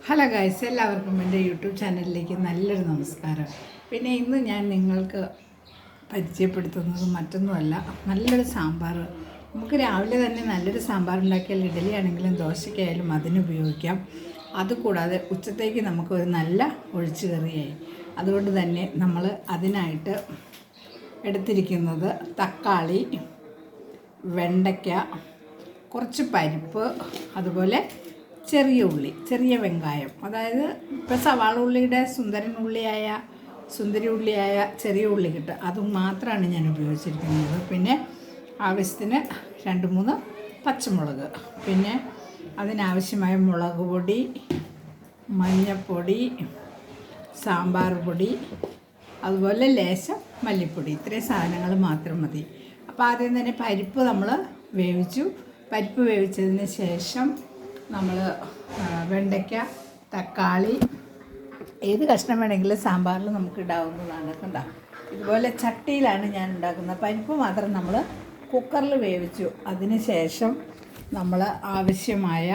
Hello guys, എല്ലാവർക്കും എൻ്റെ YouTube ചാനലിലേക്ക് നല്ലൊരു നമസ്കാരം. പിന്നെ ഇന്ന് ഞാൻ നിങ്ങൾക്ക് പരിചയപ്പെടുത്തുന്നത് മറ്റൊന്നുമല്ല, നല്ലൊരു സാമ്പാർ. നമുക്ക് രാവിലെ തന്നെ നല്ലൊരു സാമ്പാർ ഉണ്ടാക്കിയാൽ ഇഡലി ആണെങ്കിലും ദോശയ്ക്കായാലും അതിനുപയോഗിക്കാം. അതുകൂടാതെ ഉച്ചത്തേക്ക് നമുക്കൊരു നല്ല ഒഴിച്ചുകറിയായി. അതുകൊണ്ട് തന്നെ നമ്മൾ അതിനായിട്ട് എടുത്തിരിക്കുന്നത് തക്കാളി, വെണ്ടയ്ക്ക, കുറച്ച് പരിപ്പ്, അതുപോലെ ചെറിയ ഉള്ളി, ചെറിയ വെങ്കായം. അതായത് ഇപ്പോൾ സവാള ഉള്ളിയുടെ സുന്ദരി ഉള്ളിയായ ചെറിയ ഉള്ളി കിട്ടും, അതും മാത്രമാണ് ഞാൻ ഉപയോഗിച്ചിരിക്കുന്നത്. പിന്നെ ആവശ്യത്തിന് 2-3 പച്ചമുളക്, പിന്നെ അതിനാവശ്യമായ മുളക് പൊടി, മഞ്ഞൾപ്പൊടി, സാമ്പാർ പൊടി, അതുപോലെ ലേശം മല്ലിപ്പൊടി. ഇത്രയും സാധനങ്ങൾ മാത്രം മതി. അപ്പോൾ ആദ്യം തന്നെ പരിപ്പ് നമ്മൾ വേവിച്ചു. പരിപ്പ് വേവിച്ചതിന് ശേഷം നമ്മൾ വെണ്ടയ്ക്ക, തക്കാളി, ഏത് കഷ്ണം വേണമെങ്കിലും സാമ്പാറിൽ നമുക്ക് ഇടാവുന്നതാണ്. കണ്ടോ, ഇതുപോലെ ചട്ടിയിലാണ് ഞാൻ ഉണ്ടാക്കുന്നത്. പരിപ്പ് മാത്രം നമ്മൾ കുക്കറിൽ വേവിച്ചു. അതിന് ശേഷം നമ്മൾ ആവശ്യമായ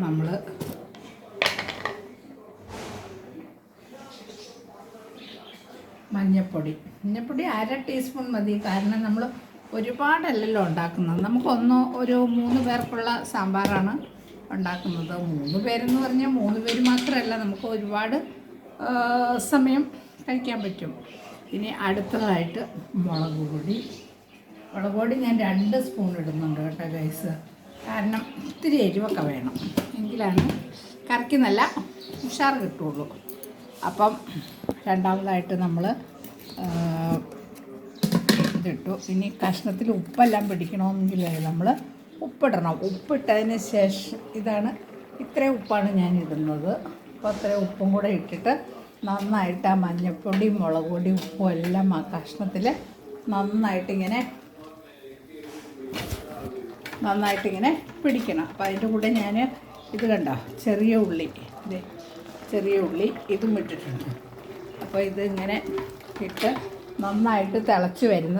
നമ്മൾ മഞ്ഞൾപ്പൊടി 1/2 ടീസ്പൂൺ മതി. കാരണം നമ്മൾ ഒരുപാടല്ലല്ലോ ഉണ്ടാക്കുന്നത്. നമുക്കൊന്ന് ഒരു 3 പേർക്കുള്ള സാമ്പാറാണ് ഉണ്ടാക്കുന്നത്. 3 പേരെന്ന് പറഞ്ഞാൽ 3 പേര് മാത്രമല്ല, നമുക്ക് ഒരുപാട് സമയം കഴിക്കാൻ പറ്റും. ഇനി അടുത്തതായിട്ട് മുളക് പൊടി ഞാൻ 2 സ്പൂൺ ഇടുന്നുണ്ട് കേട്ടോ ഗൈസ്. കാരണം ഇത്തിരി എരിവൊക്കെ വേണം, എങ്കിലാണ് കറിക്ക് നല്ല ഉഷാറ് കിട്ടുള്ളൂ. അപ്പം രണ്ടാമതായിട്ട് നമ്മൾ ഇതിട്ടു. ഇനി കഷ്ണത്തിൽ ഉപ്പെല്ലാം പിടിക്കണമെങ്കിൽ നമ്മൾ ഉപ്പിടണം. ഉപ്പിട്ടതിന് ശേഷം ഇത്രയും ഉപ്പാണ് ഞാൻ ഇടുന്നത്. അപ്പോൾ അത്രയും ഉപ്പും കൂടെ ഇട്ടിട്ട് നന്നായിട്ട് ആ മഞ്ഞൾപ്പൊടി, മുളക് പൊടി, ഉപ്പും എല്ലാം ആ കഷ്ണത്തിൽ നന്നായിട്ടിങ്ങനെ പിടിക്കണം. അപ്പോൾ അതിൻ്റെ കൂടെ ഞാൻ ഇത് കണ്ടോ, ചെറിയ ഉള്ളി ഇതും ഇട്ടിട്ടുണ്ട്. അപ്പോൾ ഇതിങ്ങനെ ഇട്ട് നന്നായിട്ട് തിളച്ച് വരുന്ന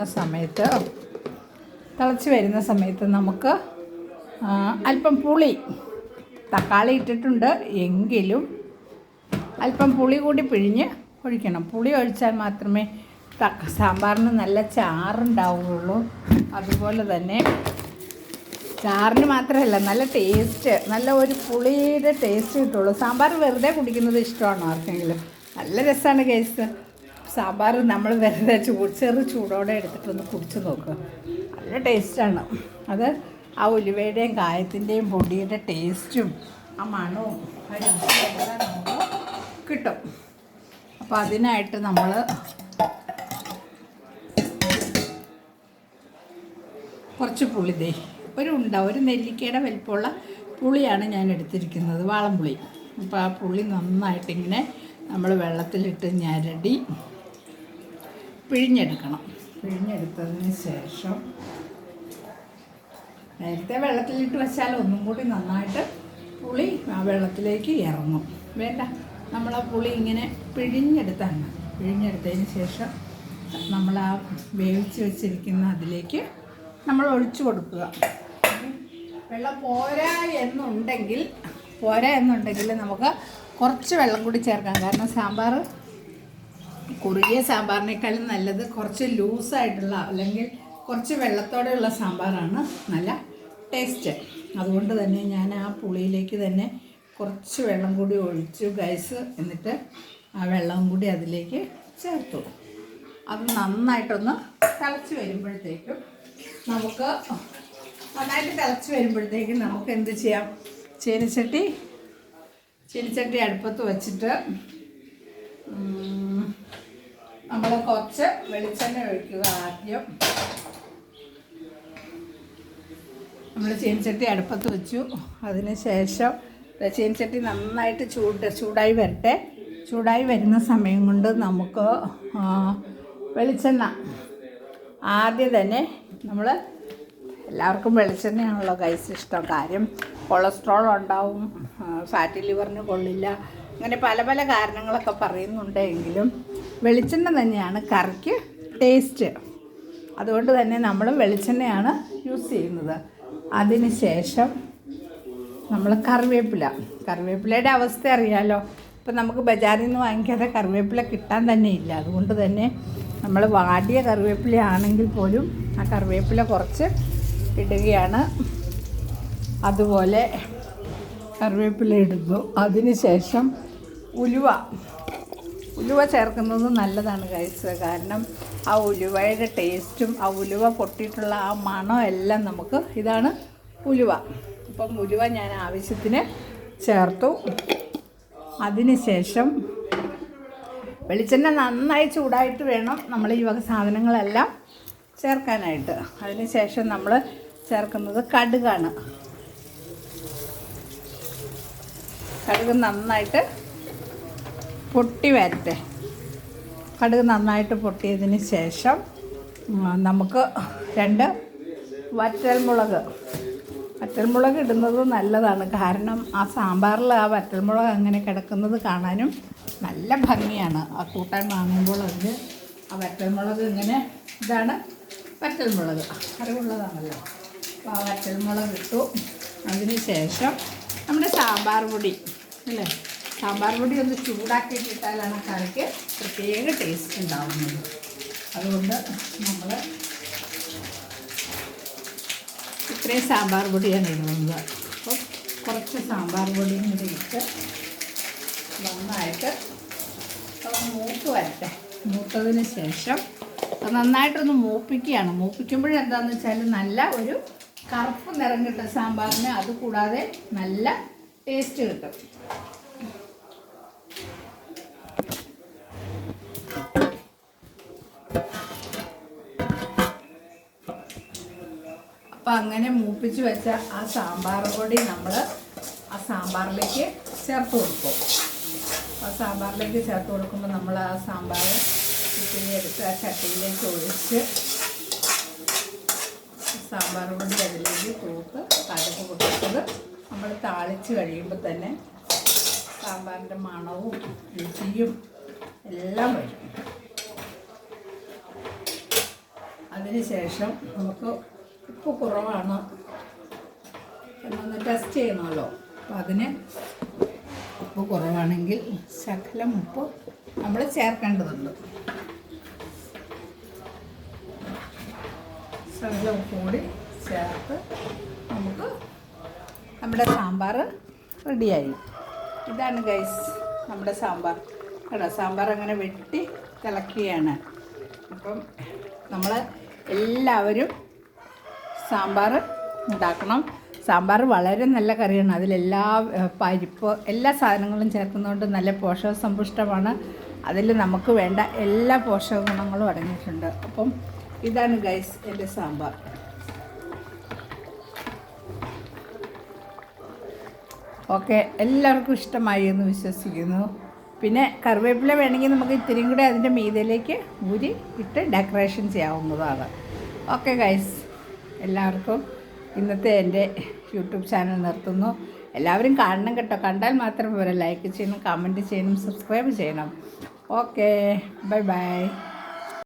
സമയത്ത് നമുക്ക് അല്പം പുളി, തക്കാളി ഇട്ടിട്ടുണ്ട് എങ്കിലും അല്പം പുളി കൂടി പിഴിഞ്ഞ് ഒഴിക്കണം. പുളി ഒഴിച്ചാൽ മാത്രമേ സാമ്പാറിന് നല്ല ചാറുണ്ടാവുകയുള്ളൂ. അതുപോലെ തന്നെ ചാറിന് മാത്രമല്ല, നല്ല ടേസ്റ്റ്, നല്ല ഒരു പുളിയുടെ ടേസ്റ്റ് കിട്ടുള്ളൂ. സാമ്പാർ വെറുതെ കുടിക്കുന്നത് ഇഷ്ടമാണോ ആർക്കെങ്കിലും? നല്ല രസമാണ് കേസ്. സാമ്പാർ നമ്മൾ വെറുതെ ചെറു ചൂടോടെ എടുത്തിട്ടൊന്ന് കുടിച്ച് നോക്കുക, നല്ല ടേസ്റ്റാണ്. അത് ആ ഉലുവയുടെയും കായത്തിൻ്റെയും പൊടിയുടെ ടേസ്റ്റും ആ മണവും ആ രുചിയെല്ലാം നമുക്ക് കിട്ടും. അപ്പോൾ അതിനായിട്ട് നമ്മൾ കുറച്ച് പുളി ഒരു നെല്ലിക്കയുടെ വലിപ്പമുള്ള പുളിയാണ് ഞാൻ എടുത്തിരിക്കുന്നത്, വാളംപുളി. അപ്പോൾ ആ പുളി നന്നായിട്ടിങ്ങനെ നമ്മൾ വെള്ളത്തിലിട്ട് ഞരടി പിഴിഞ്ഞെടുക്കണം. പിഴിഞ്ഞെടുത്തതിന് ശേഷം നേരത്തെ വെള്ളത്തിലിട്ട് വെച്ചാൽ ഒന്നും കൂടി നന്നായിട്ട് പുളി ആ വെള്ളത്തിലേക്ക് ഇറങ്ങും. വേണ്ട, നമ്മൾ ആ പുളി ഇങ്ങനെ പിഴിഞ്ഞെടുത്തതിന് ശേഷം നമ്മൾ ആ വേവിച്ച് വെച്ചിരിക്കുന്ന അതിലേക്ക് നമ്മൾ ഒഴിച്ചു കൊടുക്കുക. വെള്ളം പോരാ എന്നുണ്ടെങ്കിൽ നമുക്ക് കുറച്ച് വെള്ളം കൂടി ചേർക്കാം. കാരണം സാമ്പാർ കുറുകിയ സാമ്പാറിനേക്കാളും നല്ലത് കുറച്ച് ലൂസായിട്ടുള്ള, അല്ലെങ്കിൽ കുറച്ച് വെള്ളത്തോടെയുള്ള സാമ്പാറാണ് നല്ല ടേസ്റ്റ്. അതുകൊണ്ട് തന്നെ ഞാൻ ആ പുളിയിലേക്ക് തന്നെ കുറച്ച് വെള്ളം കൂടി ഒഴിച്ചു ഗൈസ്. എന്നിട്ട് ആ വെള്ളം കൂടി അതിലേക്ക് ചേർത്തു. അത് നന്നായിട്ടൊന്ന് തിളച്ച് വരുമ്പോഴത്തേക്കും നമുക്ക് എന്ത് ചെയ്യാം? ചീനിച്ചട്ടി അടുപ്പത്ത് വെച്ചിട്ട് നമ്മൾ കുറച്ച് വെളിച്ചെണ്ണ ഒഴിക്കുക. ആദ്യം നമ്മൾ ചീനിച്ചട്ടി അടുപ്പത്ത് വെച്ചു. അതിന് ശേഷം ചീനിച്ചട്ടി നന്നായിട്ട് ചൂടായി വരുന്ന സമയം കൊണ്ട് നമുക്ക് വെളിച്ചെണ്ണ ആദ്യം തന്നെ നമ്മൾ എല്ലാവർക്കും വെളിച്ചെണ്ണയാണല്ലോ ഗൈസ് ഇഷ്ടം. കാര്യം കൊളസ്ട്രോൾ ഉണ്ടാവും, ഫാറ്റി ലിവറിന് കൊള്ളില്ല, അങ്ങനെ പല പല കാരണങ്ങളൊക്കെ പറയുന്നുണ്ടെങ്കിലും വെളിച്ചെണ്ണ തന്നെയാണ് കറിക്ക് ടേസ്റ്റ്. അതുകൊണ്ട് തന്നെ നമ്മൾ വെളിച്ചെണ്ണയാണ് യൂസ് ചെയ്യുന്നത്. അതിന് ശേഷം നമ്മൾ കറിവേപ്പിലയുടെ അവസ്ഥ അറിയാമല്ലോ. ഇപ്പം നമുക്ക് ബജാറിൽ നിന്ന് വാങ്ങിക്കാതെ കറിവേപ്പില കിട്ടാൻ തന്നെ ഇല്ല. അതുകൊണ്ട് തന്നെ നമ്മൾ വാടിയ കറിവേപ്പില ആണെങ്കിൽ പോലും ആ കറിവേപ്പില കുറച്ച് ഇടുകയാണ്. അതുപോലെ കറിവേപ്പില ഇടുന്നു. അതിന് ശേഷം ഉലുവ ചേർക്കുന്നത് നല്ലതാണ് ഗൈസ്. കാരണം ആ ഉലുവയുടെ ടേസ്റ്റും ആ ഉലുവ പൊട്ടിയിട്ടുള്ള ആ മണം എല്ലാം നമുക്ക് ഇതാണ് ഉലുവ. അപ്പം ഉലുവ ഞാൻ ആവശ്യത്തിന് ചേർത്തു. അതിന് ശേഷം വെളിച്ചെണ്ണ നന്നായി ചൂടായിട്ട് വേണം നമ്മൾ ഈ വക സാധനങ്ങളെല്ലാം ചേർക്കാനായിട്ട്. അതിന് ശേഷം നമ്മൾ ചേർക്കുന്നത് കടുകാണ്. കടുക് നന്നായിട്ട് പൊട്ടി വരട്ടെ. കടുക് നന്നായിട്ട് പൊട്ടിയതിന് ശേഷം നമുക്ക് 2 വറ്റൽമുളക് ഇടുന്നത് നല്ലതാണ്. കാരണം ആ സാമ്പാറിൽ ആ വറ്റൽമുളക് അങ്ങനെ കിടക്കുന്നത് കാണാനും നല്ല ഭംഗിയാണ്. ആ കൂട്ടാൻ വാങ്ങുമ്പോൾ അതിന് ആ വറ്റൽമുളക് ഇങ്ങനെ, ഇതാണ് വറ്റൽമുളക്, അറിവുള്ളതാണല്ലോ. അപ്പോൾ ആ വറ്റൽമുളക് ഇട്ടു. അതിന് ശേഷം നമ്മുടെ സാമ്പാർ പൊടി അല്ലേ, സാമ്പാർ പൊടി ഒന്ന് ചൂടാക്കിയിട്ടിട്ടാലാണ് കറിക്ക് പ്രത്യേക ടേസ്റ്റ് ഉണ്ടാവുന്നത്. അതുകൊണ്ട് നമ്മൾ ഇത്രയും സാമ്പാർ പൊടിയാണ് ഇടുന്നത്. അപ്പം കുറച്ച് സാമ്പാർ പൊടിയും കൂടി ഇട്ട് നന്നായിട്ട് മൂത്ത് വരട്ടെ. മൂത്തതിന് ശേഷം നന്നായിട്ടൊന്ന് മൂപ്പിക്കുകയാണ്. മൂപ്പിക്കുമ്പോഴെന്താണെന്ന് വെച്ചാൽ നല്ല ഒരു കറുപ്പ് നിറം കിട്ടും സാമ്പാറിന്. അതുകൂടാതെ നല്ല ടേസ്റ്റ് കിട്ടും. അപ്പം അങ്ങനെ മൂപ്പിച്ച് വെച്ച ആ സാമ്പാർ പൊടി നമ്മൾ ആ സാമ്പാറിലേക്ക് ചേർത്ത് കൊടുക്കും. ആ സാമ്പാറിലേക്ക് ചേർത്ത് കൊടുക്കുമ്പോൾ നമ്മൾ ആ സാമ്പാർ ഇത്തിരി എടുത്ത് ആ ചട്ടിയിലേക്ക് ഒഴിച്ച് സാമ്പാർ പൊടി അതിലേക്ക് തൂത്ത് കടുക് പൊട്ടിച്ചത് നമ്മൾ താളിച്ച് കഴിയുമ്പോൾ തന്നെ സാമ്പാറിൻ്റെ മണവും രുചിയും എല്ലാം വരും. അതിന് ശേഷം നമുക്ക് ഉപ്പ് കുറവാണ് എന്നൊന്ന് ടെസ്റ്റ് ചെയ്യണമല്ലോ. അപ്പോൾ അതിന് ഉപ്പ് കുറവാണെങ്കിൽ ശകലം ഉപ്പ് നമ്മൾ ചേർക്കേണ്ടതുണ്ട്. ശകലം ഉപ്പ് കൂടി ചേർത്ത് നമുക്ക് നമ്മുടെ സാമ്പാർ റെഡിയായി. ഇതാണ് ഗൈസ് നമ്മുടെ സാമ്പാർ. കേട്ടോ, സാമ്പാർ അങ്ങനെ വെട്ടി തിളക്കുകയാണ്. അപ്പം നമ്മൾ എല്ലാവരും സാമ്പാർ ഉണ്ടാക്കണം. സാമ്പാർ വളരെ നല്ല കറിയാണ്. അതിലെല്ലാ പരിപ്പ് എല്ലാ സാധനങ്ങളും ചേർക്കുന്നതുകൊണ്ട് നല്ല പോഷകസമ്പുഷ്ടമാണ്. അതിൽ നമുക്ക് വേണ്ട എല്ലാ പോഷക ഗുണങ്ങളും അടങ്ങിയിട്ടുണ്ട്. അപ്പം ഇതാണ് ഗൈസ് എൻ്റെ സാമ്പാർ. ഓക്കെ, എല്ലാവർക്കും ഇഷ്ടമായി എന്ന് വിശ്വസിക്കുന്നു. പിന്നെ കറിവേപ്പില വേണമെങ്കിൽ നമുക്ക് ഇത്തിരിയും കൂടെ അതിൻ്റെ മീതയിലേക്ക് ഊരി ഇട്ട് ഡെക്കറേഷൻ ചെയ്യാവുന്നതാണ്. ഓക്കെ ഗൈസ്, എല്ലാവർക്കും ഇന്നത്തെ എൻ്റെ യൂട്യൂബ് ചാനൽ നിർത്തുന്നു. എല്ലാവരും കാണണം കേട്ടോ. കണ്ടാൽ മാത്രം പോരാ, ലൈക്ക് ചെയ്യണം, കമൻറ്റ് ചെയ്യണം, സബ്സ്ക്രൈബ് ചെയ്യണം. Okay, bye bye.